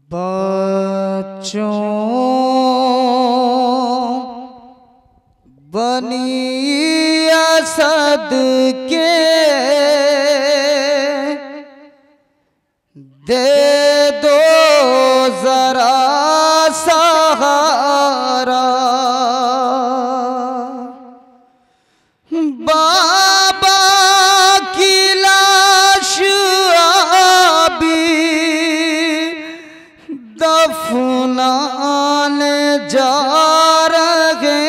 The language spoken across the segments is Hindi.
बच्चों बनी असद के दे दो जरा सहारा। बाबा की लाश अभी दफनाने जा रहे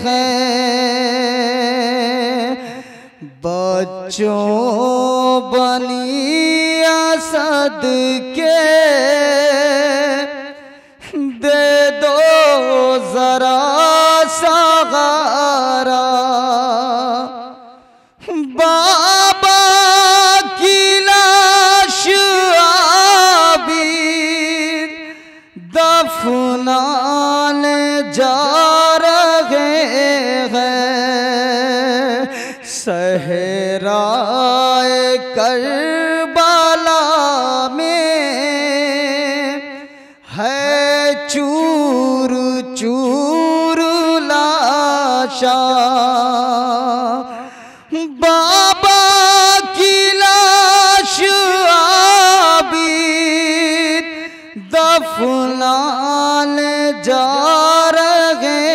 हैं। बच्चों बनी असद के दे दो जरा सहारा। बाबा की लाश अभी दफनाने जा रहे हैं। सहराए करबला में है चूर चूर लाशा। बाबा की लाश अभी दफनाने जा रहे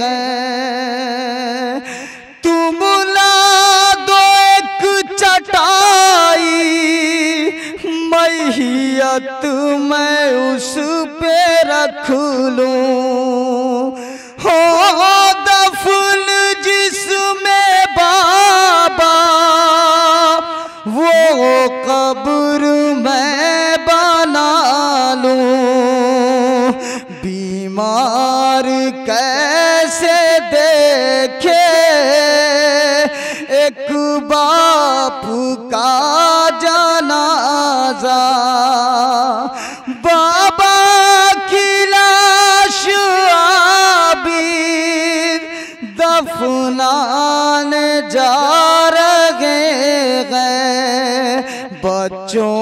हैं। तुम ला दो एक चटाई मैयत मैं उस पे रख लूं। हो दफन जिसमें बाबा वो कब्र मैं बना लूं। बीमार कैसे देखे एक बाप का जनाजा। बाबा की लाश अभी दफनाने जा रहे हैं। बच्चों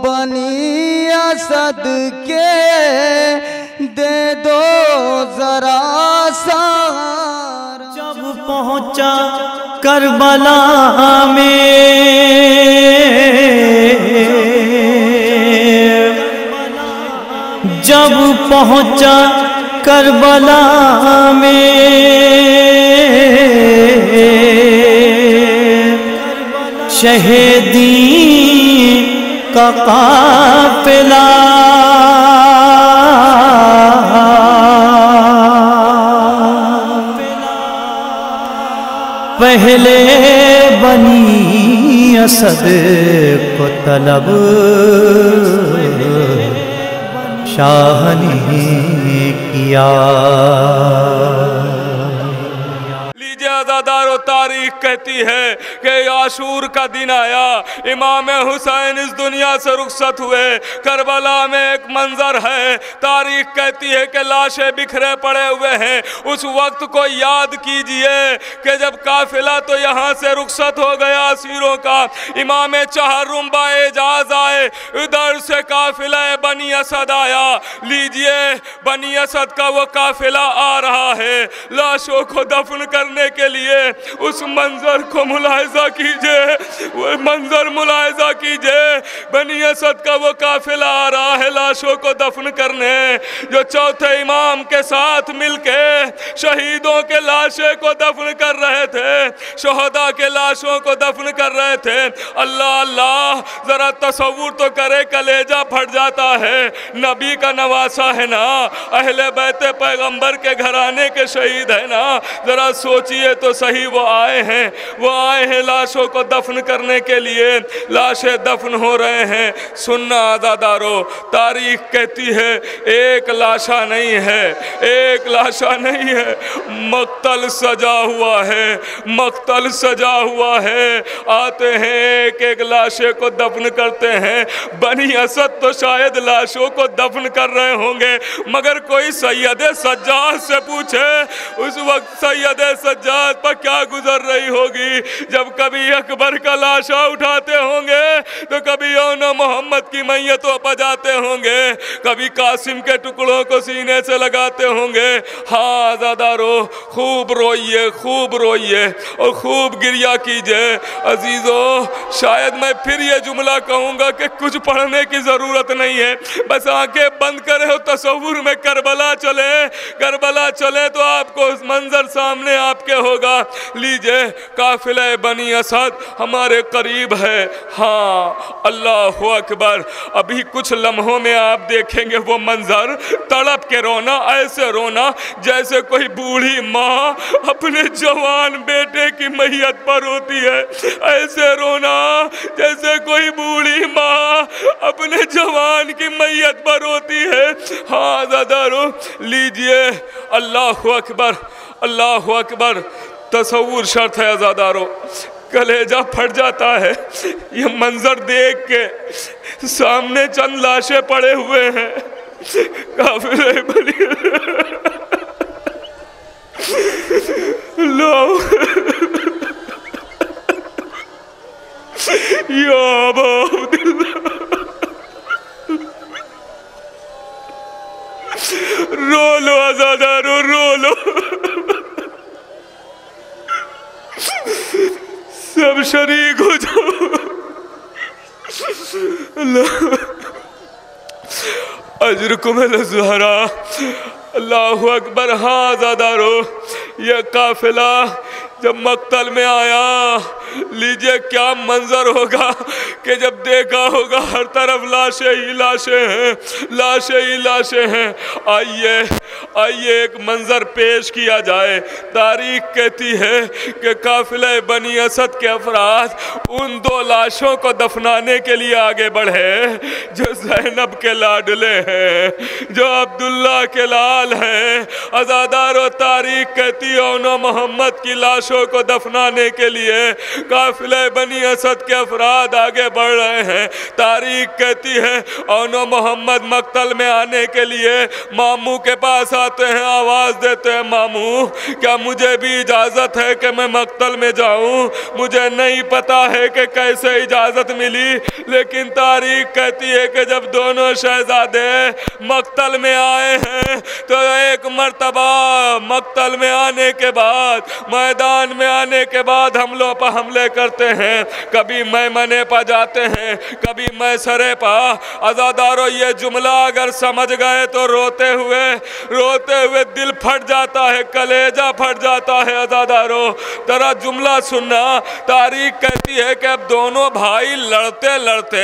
बनी असद के दे दो जरा सहारा। जब पहुंचा करबला में जब पहुंचा करबला में शहीदी का काफिला पहले बनी असद को तलब शाह ने किया। लीजिए आज़ादारो, तारीख कहती है कि आशूर का दिन आया, इमाम हुसैन इस दुनिया से रुखसत हुए। करबला में एक मंजर है, तारीख कहती है कि लाशें बिखरे पड़े हुए हैं। उस वक्त को याद कीजिए कि जब काफिला तो यहाँ से रुखसत हो गया असीरों का, इमाम चहर्रुम बाएजाज आए, इधर से काफिला बनी असद आया। लीजिए बनी असद का वो काफिला आ रहा है लाशों को दफन करने के लिए। उस मंजर को मुलाहिजा कीजिए, वो मंजर मुलाहिजा कीजिए। बनी असद का वो काफिला आ रहा है लाशों को दफन करने, जो चौथे इमाम के साथ मिलके शहीदों के लाशें को दफन कर रहे थे, शहदा के लाशों को दफन कर रहे थे। अल्लाह अल्लाह, जरा तसव्वुर तो करे, कलेजा फट जाता है। नबी का नवासा है ना, अहले बैते पैगंबर के घराने के शहीद है ना। जरा सोचिए तो सही, वो आए हैं लाशों को दफन करने के लिए। लाशें दफन हो रहे हैं। सुनना आज़ादारो, तारीख कहती है एक लाशा नहीं है, एक लाशा नहीं है, मक्तल सजा हुआ है, मक्तल सजा हुआ है। आते हैं एक एक लाशे को दफन करते हैं। बनी असद तो शायद लाशों को दफन कर रहे होंगे, मगर कोई सैयद सज्जाद से पूछे उस वक्त सैयद सज्जाद पर क्या गुजर रही हो। होगी। जब कभी अकबर का लाशा उठाते होंगे तो कभी औना मोहम्मद की मैयतों पर जाते होंगे, कभी कासिम के टुकड़ों को सीने से लगाते होंगे। हाँ आज़ादारो, खूब रोइए, खूब रोइए और खूब गिरिया कीजिए। अजीज़ों, शायद मैं फिर ये जुमला कहूँगा कि कुछ पढ़ने की ज़रूरत नहीं है, बस आंखें बंद करें और तसव्वुर में करबला चले। करबला चले तो आपको उस मंजर सामने आपके होगा। लीजिए, काफिले बनी असद हमारे करीब है। हाँ, अल्लाह अकबर। अभी कुछ लम्हों में आप देखेंगे वो मंजर, तड़प के रोना, ऐसे रोना जैसे कोई बूढ़ी माँ अपने जवान बेटे की मैयत पर होती है, ऐसे रोना जैसे कोई बूढ़ी माँ अपने जवान की मैयत पर होती है। हाँ ज़ादारो, लीजिए, अल्लाह अकबर, अल्लाह अकबर। तसव्वुर शर्त है ज़ादारो, कलेजा फट जाता है ये मंजर देख के। सामने चंद लाशें पड़े हुए हैं, काफिले बनी लो या अब्दुल्लाह, रो लो आज़ादारो, रो लो। सब शरीक हो जाओ। अजरकुम अल-ज़हरा, अल्लाहु अकबर। हाँ ज़ादारो, ये काफिला जब मक्तल में आया, लीजिए क्या मंजर होगा कि जब देखा होगा हर तरफ लाशें ही लाशें हैं, लाशें ही लाशें हैं। आइए आइए एक मंजर पेश किया जाए। तारीख कहती है कि काफिले बनी असद के अफराद उन दो लाशों को दफनाने के लिए आगे बढ़े जो ज़ैनब के लाडले हैं, जो अब्दुल्ला के लाल हैं। आज़ादारो, तारीख कहती है औनो मोहम्मद की लाशों को दफनाने के लिए काफिले बनी असद के अफराद आगे बढ़ रहे हैं। तारीख कहती है औनो मोहम्मद मक्तल में आने के लिए मामू के पास आते हैं, आवाज़ देते हैं, मामू क्या मुझे भी इजाज़त है कि मैं मक्तल में जाऊं? मुझे नहीं पता है कि कैसे इजाज़त मिली, लेकिन तारीख कहती है कि जब दोनों शहजादे मक्तल में आए हैं तो एक मर्तबा मक्तल में आने के बाद, मैदान में आने के बाद हमलों पर हमले करते हैं। कभी मैमने पर जाते हैं, कभी मैसरे पर। आज़ादारो, ये जुमला अगर समझ गए तो रोते हुए दिल फट जाता है, कलेजा फट जाता है। आज़ादारो, तेरा जुमला सुनना। तारीख कहती है कि अब दोनों भाई लड़ते लड़ते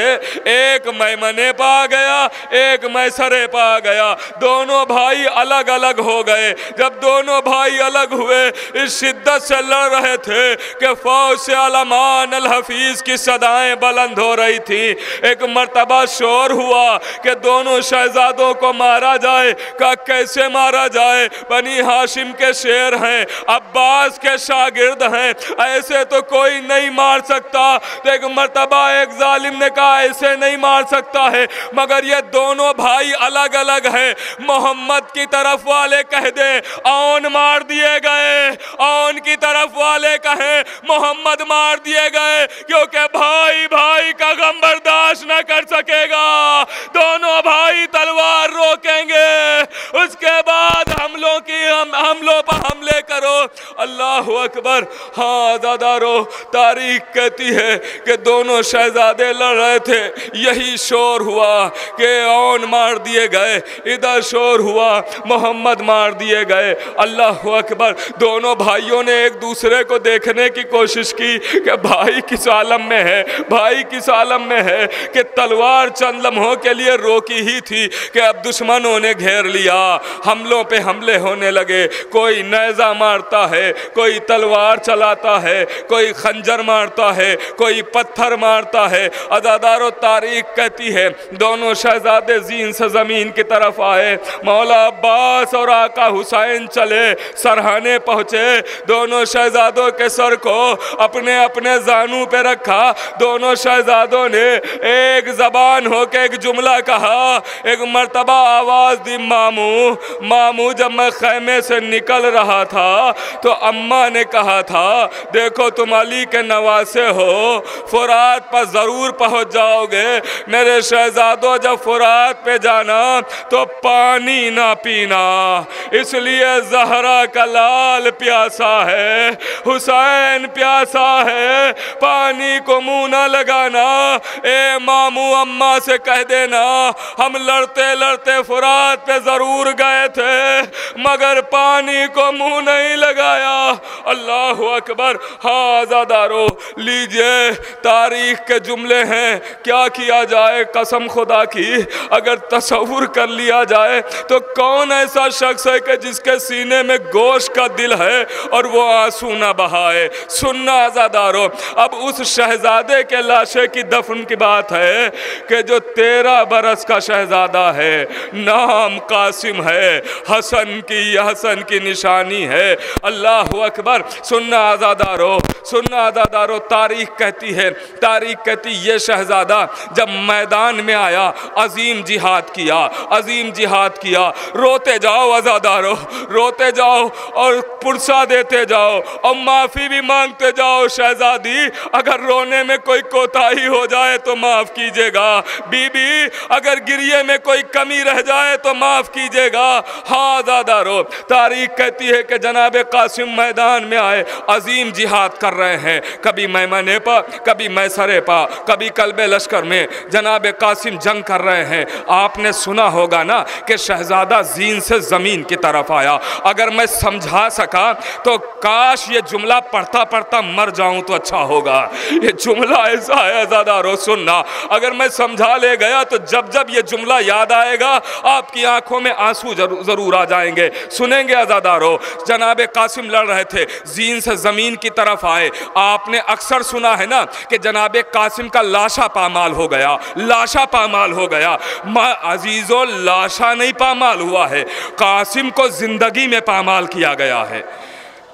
एक मैमने पर आ गया, एक मैसरे पर आ गया। दोनों भाई अलग अलग हो गए। जब दोनों भाई अलग हुए, इस शिद्दत से लड़ रहे थे कि फौज से अलमान अल हफीज की सदाएं बुलंद हो रही थी। एक मर्तबा शोर हुआ कि दोनों शहजादों को मारा जाए। का कैसे मारा जाए? बनी हाशिम के शेर हैं, अब्बास के शागिर्द हैं, ऐसे तो कोई नहीं मार सकता। तो एक मर्तबा एक जालिम ने कहा ऐसे नहीं मार सकता है, मगर ये दोनों भाई अलग अलग हैं। मोहम्मद की तरफ वाले कह दे औन मार दिए गए, औन की तरफ वाले कहें मोहम्मद मार दिए गए, क्योंकि भाई भाई का गम बर्दाश्त न कर सकेगा। दोनों भाई तलवार रोकेंगे, उसके बाद हमलों पर हमले करो। अल्लाह अकबर। हाँ ज़ादारो, तारीख कहती है कि दोनों शहजादे लड़ रहे थे, यही शोर हुआ कि औन मार दिए गए, इधर शोर हुआ मोहम्मद मार दिए गए। अल्लाह अकबर। दोनों भाइयों ने एक दूसरे को देखने की कोशिश की कि भाई किस आलम में है, भाई किस आलम में है, कि तलवार चंद लम्हों के लिए रोकी ही थी कि अब दुश्मनों ने घेर लिया, हमलों पे हमले होने लगे। कोई नेज़ा मारता है, कोई तलवार चलाता है, कोई खंजर मारता है, कोई पत्थर मारता है। अज़ादारो, तारीख कहती है दोनों शहजादे जीन से ज़मीन की तरफ आए। मौला अब्बास और आका हुसैन चले, सरहाने पहुँचे। दोनों शहजादों के सर को अपने अपने जानू पे रखा। दोनों शहजादों ने एक ज़बान होके एक जुमला कहा। एक मर्तबा आवाज़ दी, मामू मामू। जब मैं खैमे से निकल रहा था तो अम्मा ने कहा था, देखो तुम अली के नवासे हो, फुरात पर ज़रूर पहुँच जाओगे, मेरे शहजादों जब फुरात पे जाना तो पानी ना पीना, इसलिए ज़हरा का लाल प्यासा है, हुसैन प्यासा है, पानी को मुँह ना लगाना। ए मामू अम्मा से कह देना हम लड़ते लड़ते फुरात पे ज़रूर गए थे मगर पानी को मुँह नहीं लगाया। अल्लाह अकबर। हाँ आज़ादारो, लीजिए तारीख के जुमले हैं, क्या किया जाए कसम खुदा की, अगर तसव्वुर कर लिया जाए तो कौन ऐसा शख्स है कि जिसके सीने में गोश्त का दिल है और वो आंसू ना बहाए। सुनना आज़ादारो, अब उस शहजादे के लाशे की दफन की बात है कि जो 13 बरस का शहजादा है, नाम कासिम है, हसन की निशानी है। अल्लाह अकबर। सुनना आज़ादारो, सुनना आज़ादारो, तारीख कहती ये शहजादा जब मैदान में आया अजीम जिहाद किया। रोते जाओ आज़ादारो, रोते जाओ और पुरसा देते जाओ और माफ़ी भी मांगते जाओ। शहजादी अगर रोने में कोई कोताही हो जाए तो माफ़ कीजिएगा, बीबी अगर गिरिए में कोई कमी रह जाए तो माफ़ कीजिएगा। हाँ आज़ादारो, तारीख कहती है कि जनाब कासिम मैदान में आए, अजीम जिहाद कर रहे हैं, कभी मैमने पा, कभी मैसरे पा, कभी कल्बे लश्कर में जनाब कासिम जंग कर रहे हैं। आपने सुना होगा ना कि शहजादा जीन से ज़मीन की तरफ आया। अगर मैं समझा सका तो काश ये जुमला पढ़ता पढ़ता मर जाऊं तो अच्छा होगा। ये जुमला ऐसा है आज़ादारो, सुनना, अगर मैं समझा ले गया तो जब जब ये जुमला याद आएगा आपकी आंखों में आंसू जरूर आ जाएंगे। सुनेंगे आज़ादारो, जनाब कासिम लड़ रहे थे, जीन से ज़मीन की तरफ आए। आपने अक्सर सुना है ना कि जनाब कासिम का लाशा पामाल हो गया, लाशा पामाल हो गया। अजीज़ो, लाशा नहीं पामाल हुआ है, कासिम को जिंदगी में पामाल किया गया है।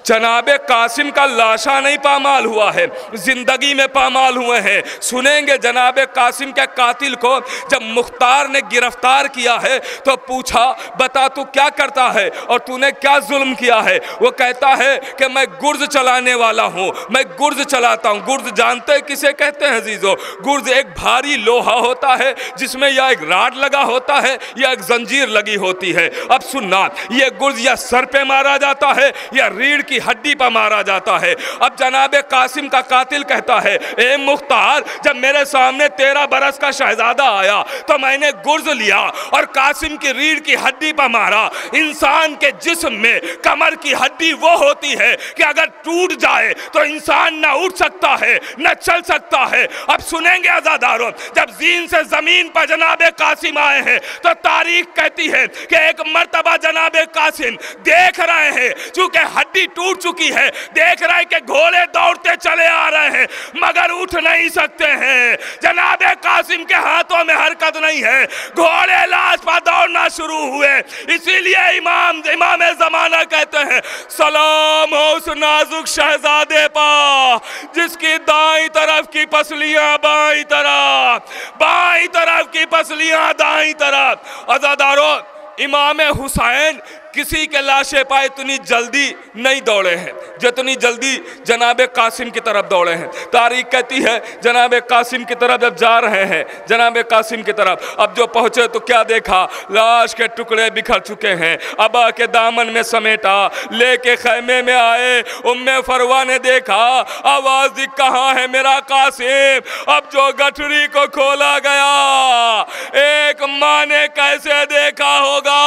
जनाब कासिम का लाशा नहीं पामाल हुआ है, जिंदगी में पामाल हुए हैं। सुनेंगे जनाब कासिम के कातिल को जब मुख्तार ने गिरफ्तार किया है तो पूछा, बता तू क्या करता है और तूने क्या जुल्म किया है। वो कहता है कि मैं गुर्ज चलाने वाला हूँ, मैं गुर्ज चलाता हूँ। गुर्ज जानते हैं किसे कहते हैं अजीजों? गुर्ज एक भारी लोहा होता है जिसमें या एक राड लगा होता है या एक जंजीर लगी होती है। अब सुनना, ये गुर्ज या सर पे मारा जाता है या रीढ़ की हड्डी पर मारा जाता है। अब जनाब कासिम का कातिल कहता है, ए मुख्तार, जब मेरे सामने 13 बरस का शहजादा आया तो मैंने गुर्ज लिया और कासिम की रीढ़ की हड्डी पर मारा। इंसान के जिस्म में कमर की हड्डी वो होती है कि अगर टूट जाए तो इंसान न उठ सकता है न चल सकता है। अब सुनेंगे आज़ादारों, जब जीन से जमीन पर जनाब कासिम आए हैं तो तारीख कहती है कि एक मर्तबा जनाब कासिम देख रहे हैं, चूंकि हड्डी टूट चुकी है, देख रहे हैं कि घोड़े दौड़ते चले आ रहे हैं मगर उठ नहीं सकते हैं। जनाब कासिम के हाथों में हरकत नहीं है, घोड़े लाश पर दौड़ना शुरू हुए। इसीलिए इमाम ज़माना कहते हैं, सलाम हो उस नाजुक शहजादे पर जिसकी दाईं तरफ की पसलियां बाईं तरफ, बाईं तरफ की पसलियां दाईं तरफ। आज़ादारों, इमाम हुसैन किसी के लाशे पाए इतनी जल्दी नहीं दौड़े हैं जितनी जल्दी जनाब कासिम की तरफ दौड़े हैं। तारीख कहती है जनाब कासिम की तरफ जब जा रहे हैं, जनाब कासिम की तरफ अब जो पहुंचे तो क्या देखा, लाश के टुकड़े बिखर चुके हैं। अबा के दामन में समेटा लेके खैमे में आए। उम्मे फरवा ने देखा, आवाज दी, कहाँ है मेरा कासिम। अब जो गठरी को खोला गया, एक माँ ने कैसे देखा होगा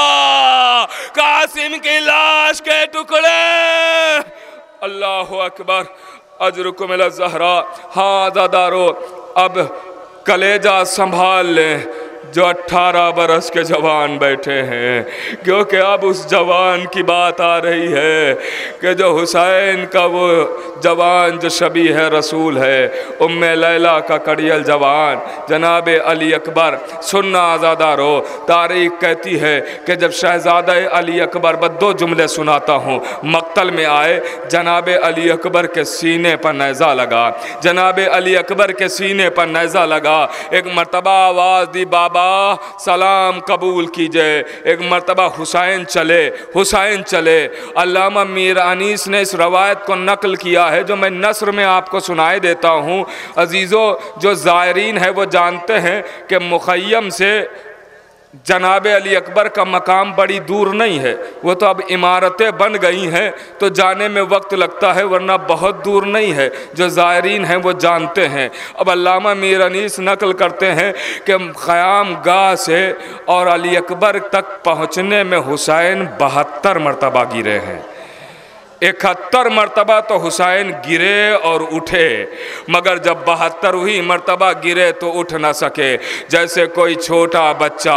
कासिम की लाश के टुकड़े। अल्लाह अकबर, अजरुकुम इला ज़हरा। हाँ आज़ादारो, अब कलेजा संभाल लें जो 18 बरस के जवान बैठे हैं, क्योंकि अब उस जवान की बात आ रही है कि जो हुसैन का वो जवान जो शबी है रसूल है, उम्मे लैला का कड़ियल जवान जनाब अली अकबर। सुनना आज़ादारो, तारीख कहती है कि जब शहज़ादा अली अकबर, बस 2 जुमले सुनाता हूँ, मक्तल में आए, जनाब अली अकबर के सीने पर नेज़ा लगा, जनाब अली अकबर के सीने पर नेज़ा लगा। एक मरतबा आवाज़ दी, बाबा बाबा सलाम कबूल कीजिए। एक मरतबा हुसैन चले। अल्लामा मीर अनीस ने इस रवायत को नकल किया है जो मैं नस्र में आपको सुनाई देता हूँ। अजीज़ों, जो ज़ायरीन है वो जानते हैं कि मुखय्यम से जनाब अली अकबर का मकाम बड़ी दूर नहीं है, वो तो अब इमारतें बन गई हैं तो जाने में वक्त लगता है, वरना बहुत दूर नहीं है। जो ज़ायरीन हैं वो जानते हैं। अब अल्लामा मीर अनीस नकल करते हैं कि क़याम गाह से और अली अकबर तक पहुँचने में हुसैन 72 मरतबा गिरे हैं। 71 मरतबा तो हुसैन गिरे और उठे, मगर जब 72वीं मरतबा गिरे तो उठ न सके। जैसे कोई छोटा बच्चा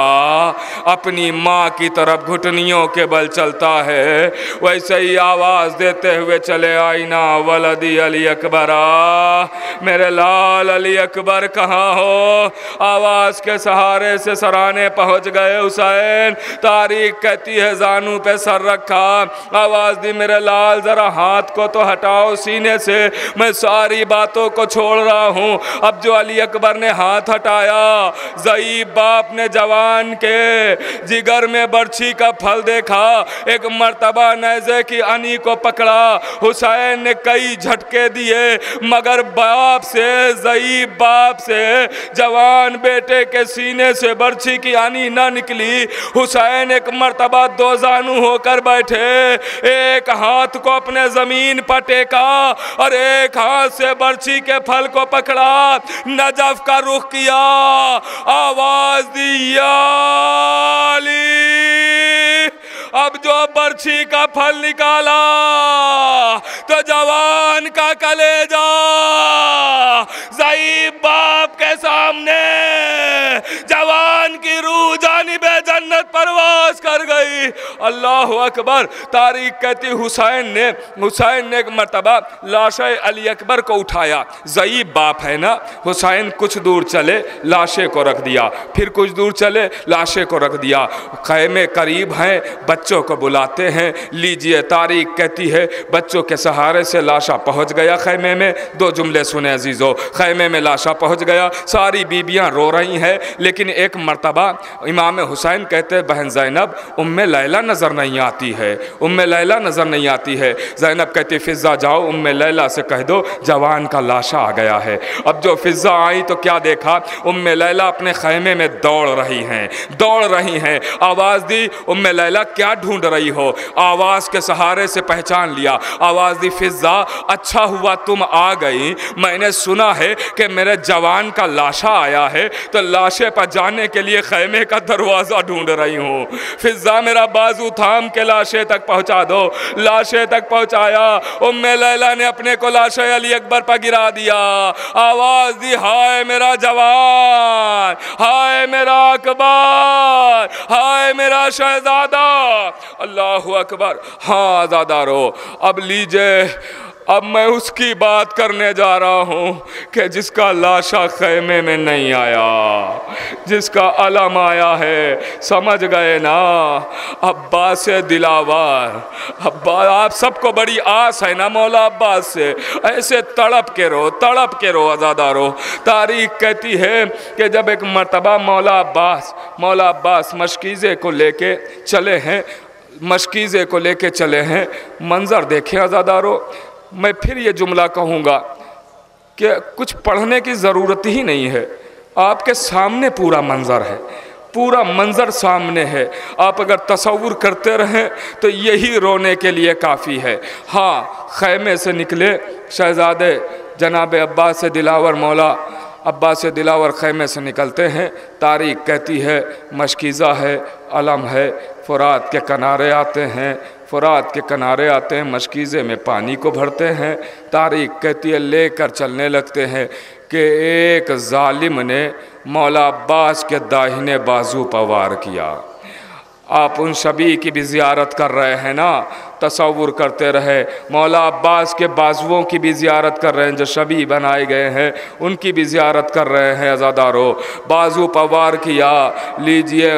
अपनी माँ की तरफ घुटनियों के बल चलता है, वैसे ही आवाज़ देते हुए चले आईना वलदी अली अकबरा, मेरे लाल अली अकबर कहाँ हो। आवाज़ के सहारे से सराने पहुँच गए हुसैन। तारीख कहती है जानू पे सर रखा, आवाज़ दी मेरे लाल जरा हाथ को तो हटाओ सीने से, मैं सारी बातों को छोड़ रहा हूं। अब जो अली अकबर ने हाथ हटाया, ज़ईफ़ बाप ने जवान के जिगर में बर्छी का फल देखा। एक मर्तबा नेज़े की अनी को पकड़ा, हुसैन ने कई झटके दिए, मगर बाप से, ज़ईफ़ बाप से जवान बेटे के सीने से बर्छी की अनी न निकली। हुसैन एक मर्तबा दो जानू होकर बैठे, एक हाथ को अपने जमीन पर टेका और एक हाथ से बर्छी के फल को पकड़ा, नजफ का रुख किया, आवाज दी या अली। अब जो बर्छी का फल निकाला तो जवान का कलेजा ज़ईफ़ बाप के सामने, जवान की रूह जानिबे जन्नत परवास कर गई। अल्लाह अकबर। तारीख कहती हुसैन ने एक मर्तबा लाशे अली अकबर को उठाया। ज़ईफ़ बाप है ना, हुसैन कुछ दूर चले, लाशे को रख दिया, फिर कुछ दूर चले, लाशे को रख दिया। खैमे करीब हैं, बच्चों को बुलाते हैं, लीजिए। तारीख कहती है बच्चों के सहारे से लाशा पहुंच गया खैमे में। दो जुमले सुने अजीज़ों, खैमे में लाशा पहुंच गया, सारी बीबियां रो रही हैं, लेकिन एक मर्तबा इमाम हुसैन कहते बहन ज़ैनब उम्मे लैला नज़र नहीं आती है, उम्मे लैला नज़र नहीं आती है। ज़ैनब कहती फ़िज़्ज़ा जाओ उम्मे लैला से कह दो जवान का लाशा आ गया है। अब जो फ़िज़्ज़ा आई तो क्या देखा, उम्मे लैला अपने खैमे में दौड़ रही हैं। आवाज़ दी उम्मे लैला क्या ढूंढ रही हो। आवाज़ के सहारे से पहचान लिया। आवाज़ दी फ़िज़्ज़ा अच्छा हुआ तुम आ गई, मैंने सुना है कि मेरे जवान का लाशा आया है, तो लाशे पर जाने के लिए खैमे का दरवाज़ा ढूंढ रही हूँ। फ़िज़्ज़ा मेरा बाजू थाम के लाशे तक पहुँचा दो। लाशे तक पहुँचाया, उम्मे लैला ने अपने को लाशे अली अकबर पर गिरा दिया। आवाज़ दी हाय मेरा जवान, हाय मेरा अकबर, हाय मेरा शहजादा। अल्लाहु अकबर। हाँ आज़ादारो, अब लीजिए, अब मैं उसकी बात करने जा रहा हूँ कि जिसका लाशा खैमे में नहीं आया, जिसका अलम आया है। समझ गए ना, अब्बास दिलावर। अब्बा आप सबको बड़ी आस है ना मौला अब्बास से, ऐसे तड़प के रो आज़ादारो। तारीख कहती है कि जब एक मर्तबा मौला अब्बास मशकीज़े को लेके चले हैं, मंज़र देखे आज़ादारो। मैं फिर ये जुमला कहूँगा कि कुछ पढ़ने की ज़रूरत ही नहीं है, आपके सामने पूरा मंज़र है, पूरा मंज़र सामने है। आप अगर तसव्वुर करते रहें तो यही रोने के लिए काफ़ी है। हाँ, खैमे से निकले शहज़ादे जनाब अब्बास दिलावर, मौला अब्बास दिलावर खैमे से निकलते हैं। तारीख कहती है मशकीज़ा है, अलम है, फ़ुरात के किनारे आते हैं, मशकीज़े में पानी को भरते हैं। तारीख कहती है लेकर चलने लगते हैं कि एक जालिम ने मौला अब्बास के दाहिने बाजू पर वार किया। आप उन शबी की भी ज़ियारत कर रहे हैं ना, तसव्वुर करते रहे। मौला अब्बास के बाजुओं की भी ज़ियारत कर रहे हैं, जो शबी बनाए गए हैं उनकी भी ज़ियारत कर रहे हैं। अज़ादारो बाजू पवार किया, लीजिए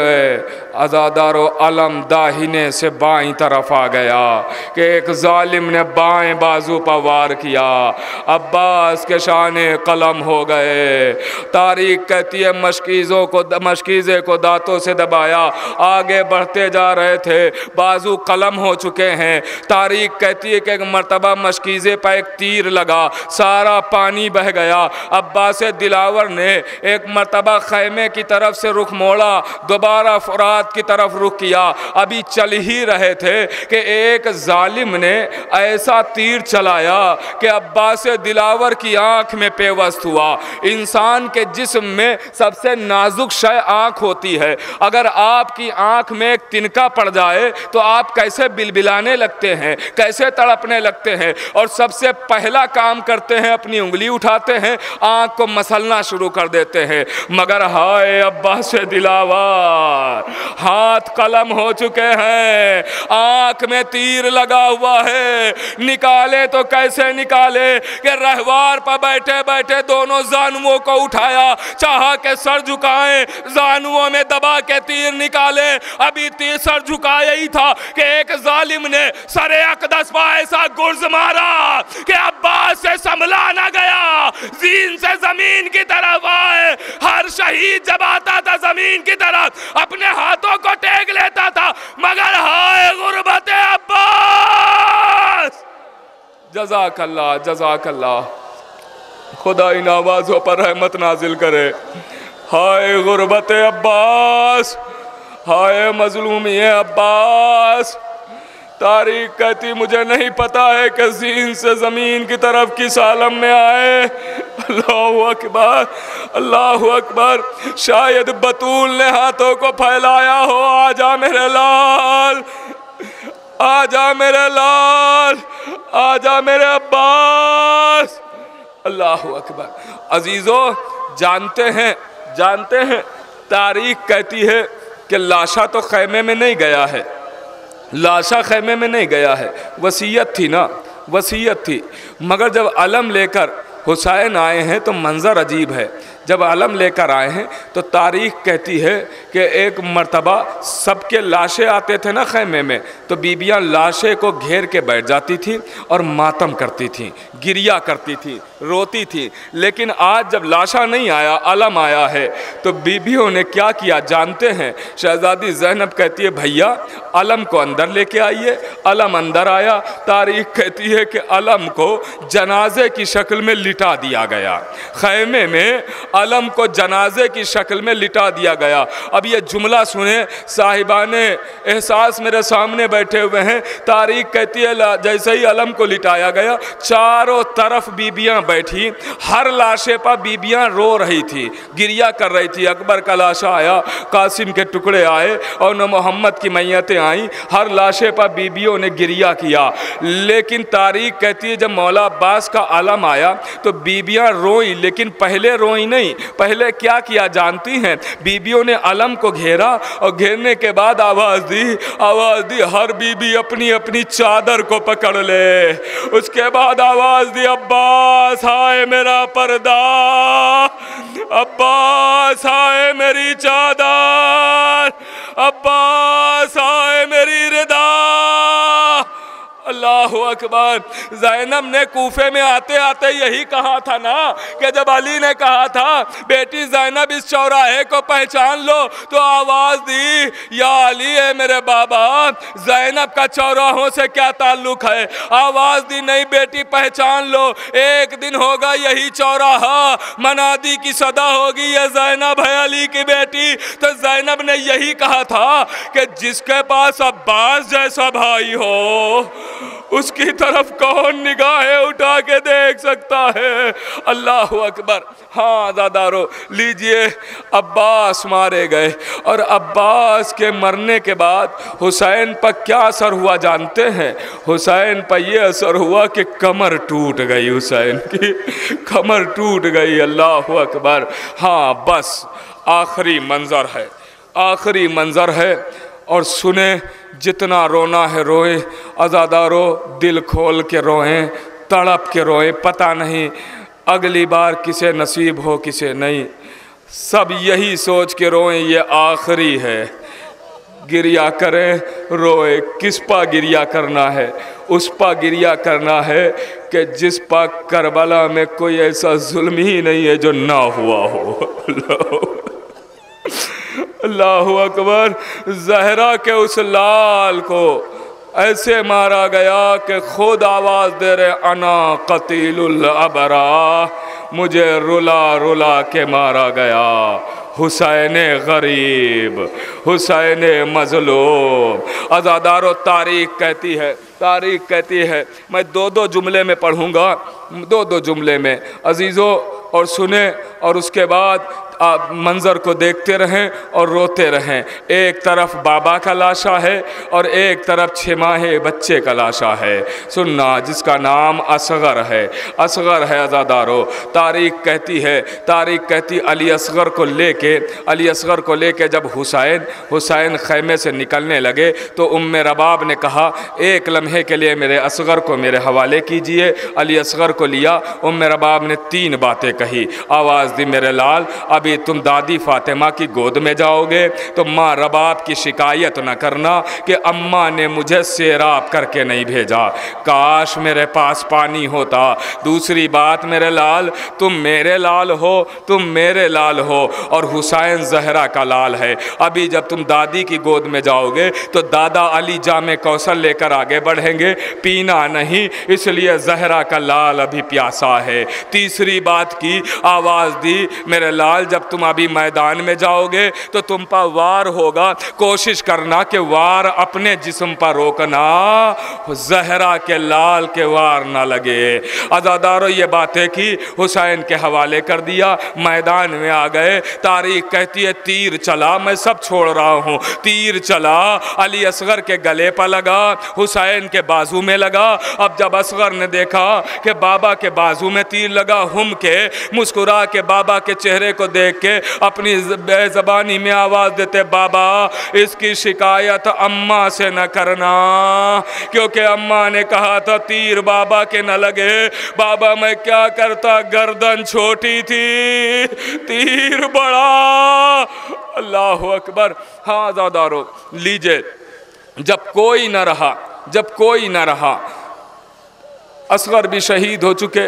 अज़ादारो अलम दाहिने से बाईं तरफ आ गया कि एक जालिम ने बाएं बाजू पवार किया, अब्बास के शाने कलम हो गए। तारीख कहती है मशकीज़े को दांतों से दबाया, आगे बढ़ते जा रहे थे, बाजू कलम हो चुके हैं। तारीख कहती है कि एक मर्तबा मशकीज़े पर एक तीर लगा, सारा पानी बह गया। अब्बास दिलावर ने एक मर्तबा खैमे की तरफ से रुख मोड़ा, दोबारा फुरात की तरफ रुख किया। अभी चल ही रहे थे कि एक जालिम ने ऐसा तीर चलाया कि अब्बास दिलावर की आंख में पेवस्त हुआ। इंसान के जिस्म में सबसे नाजुक शय आंख होती है। अगर आपकी आंख में एक तिनका पड़ जाए तो आप कैसे बिलबिलाने लगते हैं, कैसे तड़पने लगते हैं, और सबसे पहला काम करते हैं अपनी उंगली उठाते हैं, आंख को मसलना शुरू कर देते हैं। मगर हाय अब्बास दिलावर, हाथ कलम हो चुके हैं, आंख में तीर लगा हुआ है, निकाले तो कैसे निकाले कि रहवार पर बैठे बैठे दोनों जानुओं को उठाया, चाहा के सर झुकाएं, जानुओं में दबा के तीर निकाले। अभी तीर सर झुकाया ही था कि एक जालिम ने सरे अकदस पर ऐसा गुर्ज मारा कि अब्बास से संभला ना गया, जीन से जमीन की तरफ आए। हर शहीद जब आता था जमीन की तरफ अपने हाथों को टेक लेता था, मगर हाय गुर्बत अब्बास। जज़ाकल्लाह जज़ाकल्लाह, खुदा इन आवाज़ों पर रहमत नाजिल करे। हाय गुर्बत अब्बास, हाय मजलूमी अब्बास। तारीख कहती मुझे नहीं पता है कि ज़ीन से ज़मीन की तरफ किस आलम में आए। अल्लाहु अकबर, अल्लाहु अकबर। शायद बतूल ने हाथों को फैलाया हो, आजा मेरे लाल, आजा मेरे लाल, आजा मेरे अब्बास। अल्लाहु अकबर। अजीज़ों, जानते हैं तारीख कहती है कि लाशा तो खैमे में नहीं गया है, लाशा खैमे में नहीं गया है, वसीयत थी ना, वसीयत थी। मगर जब अलम लेकर हुसैन आए हैं तो मंज़र अजीब है। जब अलम लेकर आए हैं तो तारीख कहती है कि एक मर्तबा सबके लाशें आते थे ना खैमे में, तो बीबियाँ लाशे को घेर के बैठ जाती थी और मातम करती थी, गिरिया करती थी, रोती थी। लेकिन आज जब लाशा नहीं आया, अलम आया है, तो बीबियों ने क्या किया जानते हैं? शहजादी ज़ैनब कहती है भैया अलम को अंदर लेके आइए। अलम अंदर आया। तारीख कहती है कि अलम को जनाजे की शक्ल में लिटा दिया गया, खैमे में अलम को जनाजे की शक्ल में लिटा दिया गया। अब ये जुमला सुने, साहिबाने एहसास मेरे सामने बैठे हुए हैं। तारीख कहती है जैसे ही अलम को लिटाया गया, चारों तरफ बीबियां बैठी, हर लाशे पर बीबियां रो रही थी, गिरिया कर रही थी। अकबर का लाशा आया, कासिम के टुकड़े आए और न मोहम्मद की मैयतें आई, हर लाशे पर बीबियों ने गिरिया किया। लेकिन तारीख कहती है जब मौला अब्बास का अलम आया तो बीबियां रोई, लेकिन पहले रोई नहीं। पहले क्या किया जानती हैं? बीबियों ने अलम को घेरा और घेरने के बाद आवाज़ दी, हर बीबी अपनी अपनी चादर को पकड़ ले। उसके बाद आवाज़ दी, अब्बास हाय मेरा पर्दा, अब्बास हाय मेरी चादर, अब्बास हाय मेरी रिदा। अल्लाहु अकबर। ज़ैनब ने कूफे में आते आते यही कहा था ना कि जब अली ने कहा था बेटी ज़ैनब इस चौराहे को पहचान लो, तो आवाज़ दी या अली है मेरे बाबा, ज़ैनब का चौराहों से क्या ताल्लुक़ है? आवाज़ दी नहीं बेटी पहचान लो, एक दिन होगा यही चौराहा, मनादी की सदा होगी ये ज़ैनब है अली की बेटी। तो ज़ैनब ने यही कहा था कि जिसके पास अब्बास जैसा भाई हो उसकी तरफ कौन निगाहें उठा के देख सकता है? अल्लाह अकबर। हाँ दादारो, लीजिए अब्बास मारे गए और अब्बास के मरने के बाद हुसैन पर क्या असर हुआ जानते हैं? हुसैन पर यह असर हुआ कि कमर टूट गई, हुसैन की कमर टूट गई। अल्लाह अकबर। हाँ बस आखिरी मंजर है, आखिरी मंजर है। और सुने, जितना रोना है रोए। अज़ादारों दिल खोल के रोएं, तड़प के रोएं, पता नहीं अगली बार किसे नसीब हो किसे नहीं। सब यही सोच के रोएं ये आखिरी है। गिरिया करें रोए, किस पा गिरिया करना है? उस पा गिरिया करना है कि जिस पा करबला में कोई ऐसा जुल्म ही नहीं है जो ना हुआ हो। अल्लाहु अकबर। ज़हरा के उस लाल को ऐसे मारा गया कि खुद आवाज़ दे रहे अना कतीलुल अबरा, मुझे रुला रुला के मारा गया। हुसैन गरीब, हुसैन मज़लूम। अज़ादारों तारीख़ कहती है, मैं दो जुमले में पढ़ूँगा, दो जुमले में अजीज़ों, और सुने और उसके बाद आप मंज़र को देखते रहें और रोते रहें। एक तरफ बाबा का लाशा है और एक तरफ 6 माहे बच्चे का लाशा है। सुनना, जिसका नाम असगर है, असगर है। अज़ादारों तारीख़ कहती अली असगर को लेके जब हुसैन खैमे से निकलने लगे तो उम्मे रबाब ने कहा, एक लम्हे के लिए मेरे असगर को मेरे हवाले कीजिए। अली असगर को लिया। उम्मे रबाब ने 3 बातें कही। आवाज़ दी, मेरे लाल, अभी तुम दादी फातिमा की गोद में जाओगे तो माँ रबाब की शिकायत न करना कि अम्मा ने मुझे सैराब करके नहीं भेजा। काश मेरे पास पानी होता। दूसरी बात, मेरे लाल, तुम मेरे लाल हो और हुसैन ज़हरा का लाल है। अभी जब तुम दादी की गोद में जाओगे तो दादा अली जामे कौसर लेकर आगे बढ़ेंगे, पीना नहीं, इसलिए ज़हरा का लाल अभी प्यासा है। तीसरी बात की आवाज़ दी, मेरे लाल, जब तुम अभी मैदान में जाओगे तो तुम पर वार होगा, कोशिश करना कि वार अपने जिस्म पर रोकना, ज़हरा के लाल के वार ना लगे। अज़ादारों ये बातें की, हुसैन के हवाले कर दिया, मैदान में आ गए। तारीख़ कहती है तीर चला, मैं सब छोड़ रहा हूँ, तीर चला, अली असगर के गले पर लगा, हुसैन के बाजू में लगा। अब जब असगर ने देखा कि बाबा के बाजू में तीर लगा, हम के मुस्कुरा के बाबा के चेहरे को देख के अपनी बेज़बानी में आवाज़ देते, बाबा इसकी शिकायत अम्मा से न करना, क्योंकि अम्मा ने कहा था तीर बाबा के न लगे। बाबा मैं क्या करता, गर्दन छोटी थी, तीर बड़ा। अल्लाहु अकबर। हाँ ज़ादारो लीजिए, जब कोई न रहा, असगर भी शहीद हो चुके,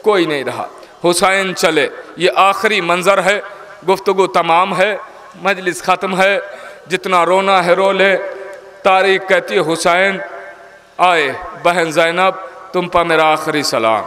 कोई नहीं रहा, हुसैन चले। ये आखिरी मंज़र है, गुफ्तगू तमाम है, मजलिस ख़त्म है, जितना रोना है रो ले। तारीख़ कहती है हुसैन आए, बहन ज़ैनब तुम पर मेरा आखिरी सलाम,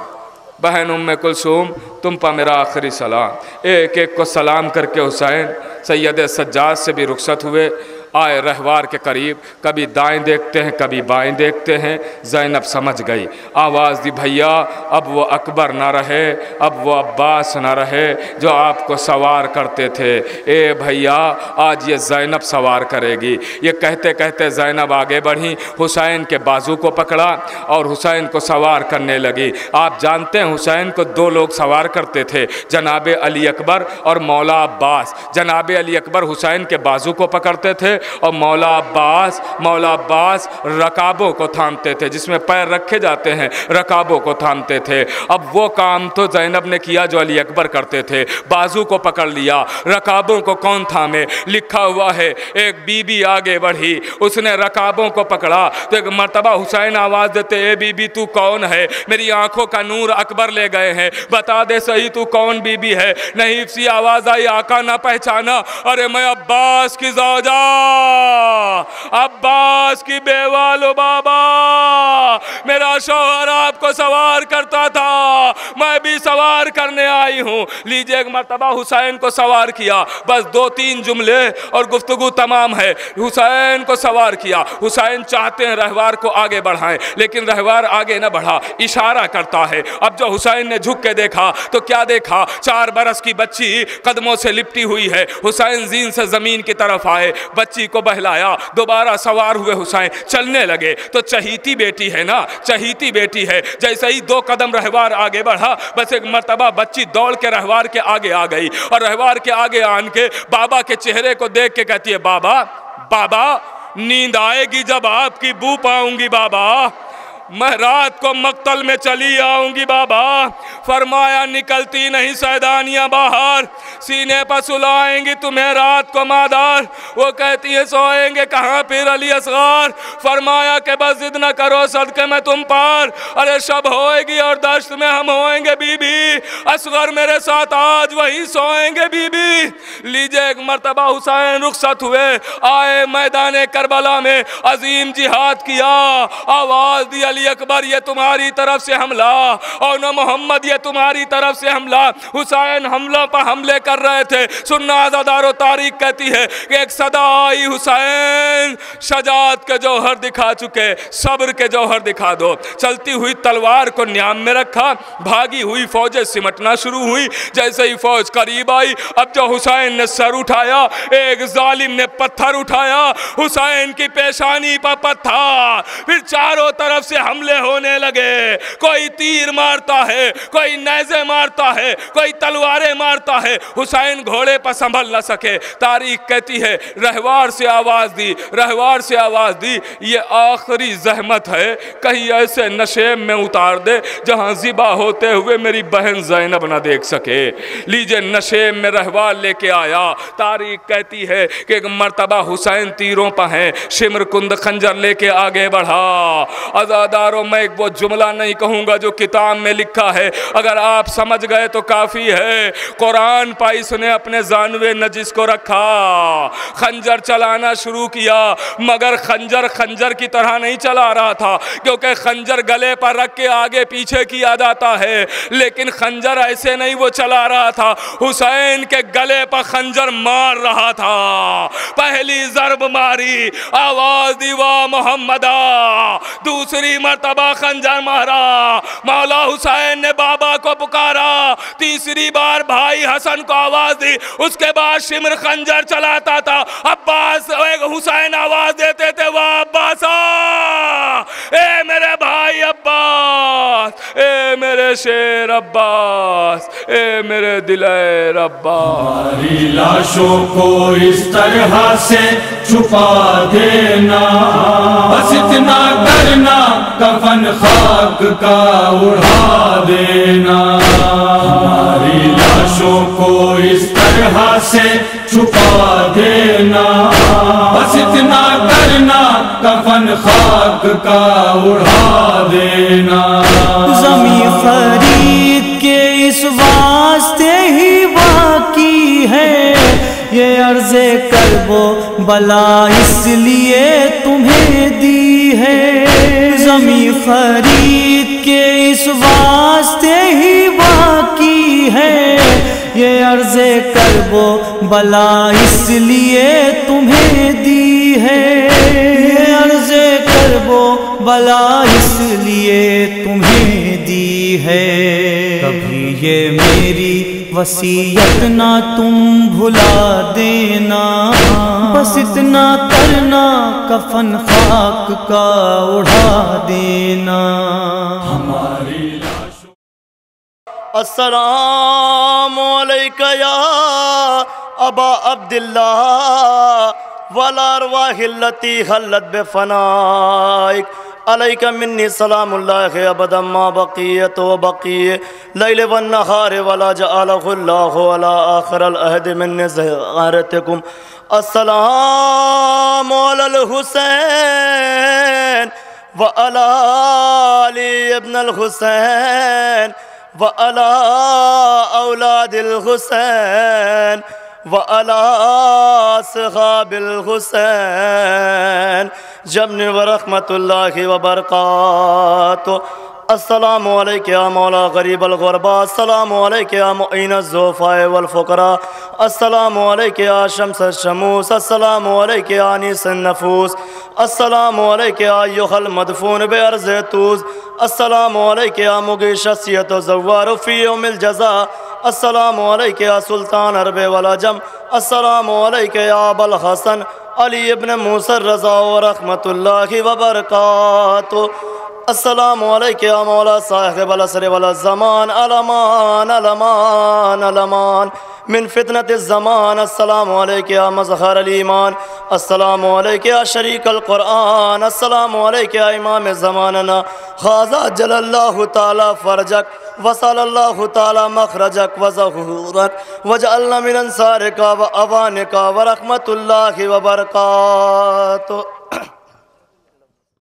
बहन उम्मे कुलसूम तुम पर मेरा आखिरी सलाम। एक एक को सलाम करके हुसैन सैयद सज्जाद से भी रुखसत हुए। आए रहवार के करीब, कभी दाएं देखते हैं कभी बाएं देखते हैं। ज़ैनब समझ गई, आवाज़ दी, भैया अब वो अकबर ना रहे, अब वो अब्बास ना रहे जो आपको सवार करते थे। ए भैया आज ये ज़ैनब सवार करेगी। ये कहते कहते ज़ैनब आगे बढ़ी, हुसैन के बाजू को पकड़ा और हुसैन को सवार करने लगी। आप जानते हैं हुसैन को 2 लोग सवार करते थे, जनाब अली अकबर और मौला अब्बास। जनाब अली अकबर हुसैन के बाजू को पकड़ते थे और मौला अब्बास रकाबों को थामते थे, जिसमें पैर रखे जाते हैं, रकाबों को थामते थे। अब वो काम तो ज़ैनब ने किया जो अली अकबर करते थे, बाजू को पकड़ लिया, रकाबों को कौन थामे? लिखा हुआ है एक बीबी आगे बढ़ी, उसने रकाबों को पकड़ा तो एक मर्तबा हुसैन आवाज़ देते, ए बीबी तू कौन है? मेरी आंखों का नूर अकबर ले गए हैं, बता दे सही तू कौन बीबी है? नहीं सी आवाज़ आई, आका ना पहचाना? अरे मैं अब्बास की ज़ौजा, अब्बास की बेवा लो बाबा, मेरा शौहर आपको सवार करता था, मैं भी सवार करने आई हूँ। लीजिए एक मर्तबा हुसैन को सवार किया, बस 2-3 जुमले और गुफ्तगू तमाम है। हुसैन को सवार किया, हुसैन चाहते हैं रहवार को आगे बढ़ाएं, लेकिन रहवार आगे न बढ़ा, इशारा करता है। अब जो हुसैन ने झुक के देखा तो क्या देखा? 4 बरस की बच्ची कदमों से लिपटी हुई है। हुसैन जीन से जमीन की तरफ आए, बच्ची को बहलाया, दोबारा सवार हुए हुसैन, चलने लगे। तो चहीती बेटी है ना, चहीती बेटी है। जैसे ही 2 कदम रहवार आगे बढ़ा, बस एक मर्तबा बच्ची दौड़ के रहवार के आगे आ गई और रहवार के आगे आन के बाबा के चेहरे को देख के कहती है, बाबा बाबा नींद आएगी जब आपकी बू पाऊंगी बाबा, मैं रात को मक्तल में चली आऊंगी बाबा। फरमाया निकलती नहीं सैदानियाँ बाहर, सीने पर सुलाएंगी तुम्हें रात को मादार। वो कहती है सोएंगे कहाँ फिर अली असगार। फरमाया कि बस जिद न करो सदके में तुम पार, अरे शब होएगी और दश्त में हम होएंगे बीबी, असगर मेरे साथ आज वही सोएंगे बीबी। लीजिए एक मर्तबा हुसैन रुखसत हुए, आए मैदान करबला में अजीम जिहाद किया, आवाज दी अली अकबर ये तुम्हारी तरफ से हमला, और न मोहम्मद ये तुम्हारी तरफ से हमला। हुसैन हमला पर हमले कर रहे थे। सुन्ना आज़ादारो तारीख कहती है कि एक सदा आई हुसैन शजात के जौहर दिखा चुके, सब्र के जौहर दिखा दो। चलती हुई तलवार को न्याम में रखा, भागी हुई फौजें सिमटना शुरू हुई। जैसे ही फौज करीब आई, अब जो हुसैन ने सर उठाया, एक जालिम ने पत्थर उठाया, हुसैन की पेशानी पर पत्थर। फिर चारों तरफ से हमले होने लगे, कोई तीर मारता है, कोई नेज़े मारता है, कोई तलवारें मारता है। हुसैन घोड़े पर संभल न सके। तारीख कहती है रहवार से आवाज दी, रहवार से आवाज दी, ये आखिरी जहमत है, कहीं ऐसे नशे में उतार दे जहां ज़िबा होते हुए मेरी बहन ज़ैनब न देख सके। लीजिए नशे में रहवार लेके आया। तारीख कहती है कि एक मर्तबा हुसैन तीरों पर है, शिमर कुंद खंजर लेके आगे बढ़ा। आज़ादारों मैं वो जुमला नहीं कहूँगा जो किताब में लिखा है, अगर आप समझ गए तो काफ़ी है। कुरान पर इसने अपने जानवे नजिस को रखा, खंजर चलाना शुरू किया, मगर खंजर खंजर की तरह नहीं चला रहा था, क्योंकि खंजर गले पर रख के आगे पीछे किया जाता है, लेकिन खंजर ऐसे नहीं वो चला रहा था, हुसैन के गले पर खंजर मार रहा था। पहली जरब मारी, आवाज दी वाह मोहम्मदा, दूसरी मर्तबा खंजर मारा, मौला हुसैन ने बाबा को पुकारा, तीसरी बार भाई हसन को आवाज दी, उसके बाद शिमर खंजर चलाता था। अब्बास हुसैन आवाज देते थे वाह अब्बासा, ए मेरे भाई अब्बास, ए मेरे शेर अब्बास, ए मेरे दिलेर अब्बास। हमारी लाशों को इस तरह से छुपा देना, बस इतना करना कफन खाक का उड़ा देना। हमारी लाशों को इस तरह से छुपा देना, बस इतना करना कफन खाक का उड़ा देना। ज़मीं खरीद के इस वास्ते ही बाकी है, ये अर्ज़े करबो बला इसलिए तुम्हें दी है। ज़मीं खरीद के इस वास्ते ही बाकी है, ये अर्ज़े करबो बला इसलिए तुम्हें दी है। ये अर्ज़े करबो बला इसलिए तुम्हें दी है। कभी ये मेरी वसीयत ना तुम भुला देना, बस इतना करना कफन खाक का उड़ा देना। हमारी अस्सलामु अलैका या अबा अब्दिल्लाह वला अरवाहिल्लती हल्लत बेफनाइक, अलैका मिन्नी सलामुल्लाहि अबदम मा बक़ियत व बक़िय लैल वन नहार वला जअलहुल्लाहु अला आखिरल अहद मिन ज़ियारतिकुम। अस्सलामु अलल हुसैन व अला अली इब्नुल हुसैन व अला औलादिल हुसैन व अला असहाबिल हुसैन जमन व रहमतुल्लाहि व बरकातुहू। अस्सलामु अलैका या मौला गरीबल गुरबा, अस्सलामु अलैका या मुईन ज़ुफ़ाए वल फ़ुक़रा, अस्सलामु अलैका या शम्स शमूस, अस्सलामु अलैका या अनीस नफूस, अस्सलामु अलैका या अय्युहल मदफून बेअर्ज़ तूज़, अस्सलामु अलैका या मुगी शख़्सियत ज़व्वार फ़ी यौमिल जज़ा, अस्सलामु अलैका या सुल्तान अरब वल अजम, अस्सलामु अलैका या अबल हसन अली इब्न मूसा रज़ा व रहमतुल्लाहि व बरकातुहू। अस्सलामु अलैका या मौला साहिब अल असर वल ज़मान, अलमान अलमान अलमान मिन फितनत ज़मान। अस्सलामु अलैका या मज़हर अल ईमान, अस्सलामु अलैका या शरीक अल कुरआन, अस्सलामु अलैका या इमाम ज़मानना। खाज़ा जलल्लाहु ताला फरजक वसल्लल्लाहु ताला मखरजक व ज़हूरक वजअलना मिन अंसारिका व अवानिका व रहमतुल्लाहि व बरकातुहू।